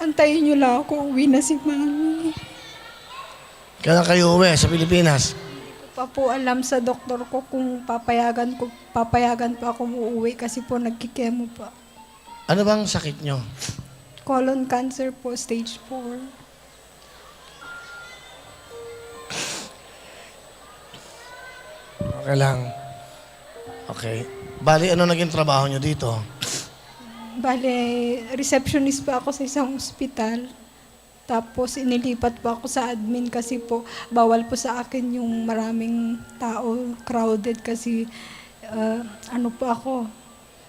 Antayin niyo lang ako, uwi na si Mami. Kailan kayo uwi sa Pilipinas? Pa po alam sa doktor ko kung papayagan pa ako uuwi kasi po nagkikemo pa. Ano bang sakit nyo? Colon cancer po, stage 4. Okay lang. Okay. Bali, ano naging trabaho nyo dito? Bale, receptionist pa ako sa isang ospital. Tapos inilipat pa ako sa admin kasi po bawal po sa akin yung maraming tao, crowded kasi ano po ako,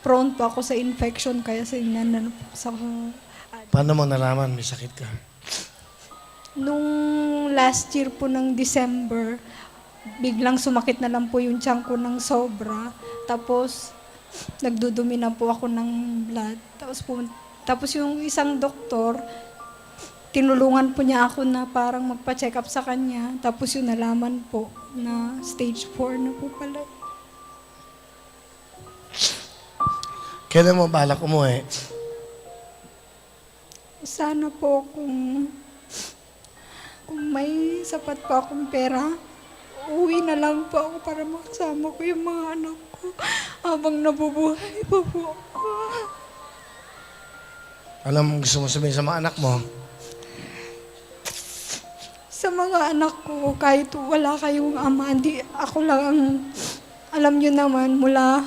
prone po ako sa infection kaya sinanano po ako sa... Paano mo nalaman may sakit ka? Nung last year po ng December, biglang sumakit na lang po yung tiyan ko ng sobra. Tapos nagdudumi na po ako ng blood. Tapos yung isang doktor, tinulungan po niya ako na parang magpa-check up sa kanya. Tapos yung nalaman po na stage 4 na po pala. Kailan mo balak umuwi? Sana po kung may sapat pa akong pera, uwi na lang po ako para makasama ko yung mga anak ko habang nabubuhay pa po ako. Alam mo gusto mo sabihin sa mga anak mo? Sa mga anak ko, kahit wala kayong ama, hindi ako lang ang, alam nyo naman, mula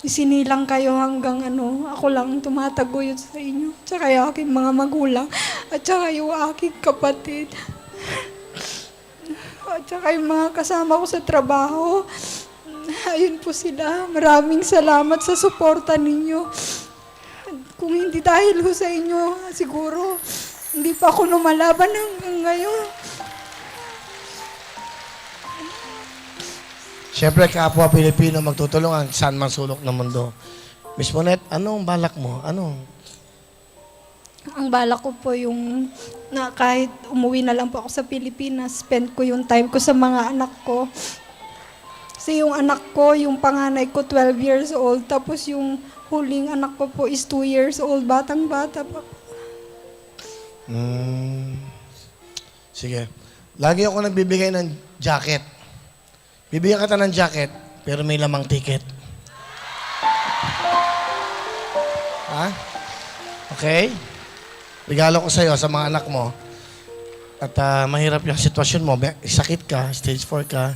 isinilang kayo hanggang ako lang tumataguyod sa inyo. Tsaka yung aking mga magulang, at tsaka yung aking kapatid. At tsaka yung mga kasama ko sa trabaho. Ayun po sila. Maraming salamat sa suporta ninyo. Kung hindi dahil ho sa inyo, siguro hindi pa ako lumalaban hanggang ngayon. Siyempre, kapwa Pilipino magtutulungan saan man sulok ng mundo. Miss Monet, anong balak mo? Ano? Ang balak ko po yung na kahit umuwi na lang po ako sa Pilipinas, spend ko yung time ko sa mga anak ko. Kasi yung anak ko, yung panganay ko 12 years old, tapos yung huling anak ko po is 2 years old, batang-bata pa. Sige. Lagi ako nagbibigay ng jacket. Bibigyan kita ng jacket, pero may lamang ticket. Ha? Okay? Regalo ko sa'yo sa mga anak mo. At mahirap yung sitwasyon mo. Sakit ka, stage 4 ka.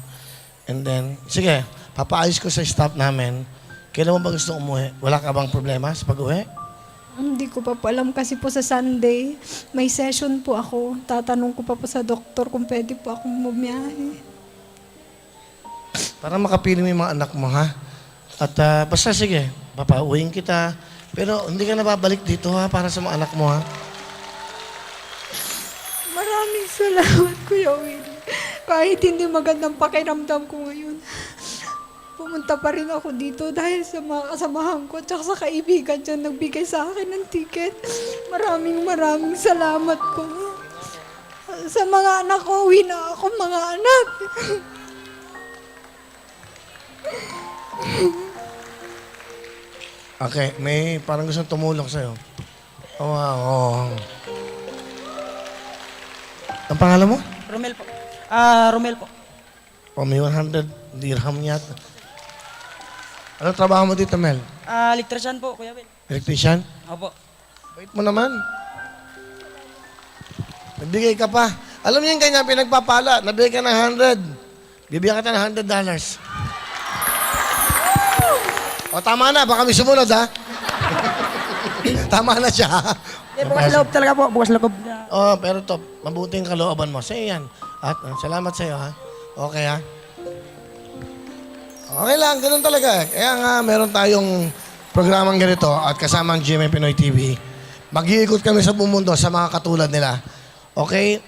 And then, sige, papaayos ko sa staff namin. Kailan mo ba gusto umuwi? Wala ka bang problema sa pag-uwi? Hindi ko pa po alam kasi po sa Sunday, may session po ako. Tatanong ko pa po sa doktor kung pwede po akong bumiyahe. Para makapili mo yung mga anak mo, ha? At basta sige, papauwiin kita. Pero hindi ka na babalik dito, ha? Para sa mga anak mo, ha? Maraming salamat, Kuya Willie. Kahit hindi magandang pakiramdam ko ngayon, pumunta pa rin ako dito dahil sa mga kasamahan ko at saka sa kaibigan dyan nagbigay sa akin ng ticket. Maraming salamat po. Sa mga anak ko, uwi na ako, mga anak. Okay, may parang gustong tumulong sa'yo. Oh, wow. Oh. Ang pangalan mo? Romel po. Romel po. Oh, may 100 dirham yata. Anong trabaho mo dito, Mel? Electrician po, Kuya Will. Electrician? Opo. Bait mo naman. Nagbigay ka pa. Alam niyo yung kanya pinagpapala. Nabigay ka ng 100. Bibigyan kita ng $100. O, tama na. Baka may sumunod, ha? Tama na siya, ha? Bukas loob talaga po. Bukas loob na. Oh, pero to, mabuting kalooban mo. Sa'yo yan. At salamat sa'yo, ha? Okay, ha? Okay lang, ganun talaga. Kaya nga, meron tayong programang ganito at kasama ang GMA Pinoy TV. Mag-iikot kami sa buong mundo sa mga katulad nila. Okay?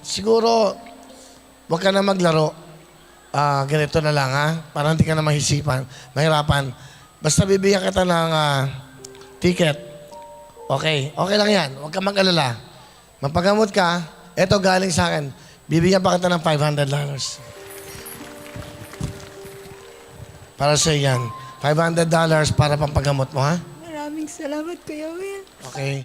Siguro, huwag ka na maglaro. Ganito na lang, ha? Para hindi ka na mahirapan. Basta bibigyan kita ng ticket. Okay? Okay lang yan. Huwag ka mag-alala. Mapagamot ka, eto galing sa akin. Bibigyan pa kita ng $500. Para sa yan. $500 para pampagamot mo, ha? Maraming Salamat, Kuya Will. Okay.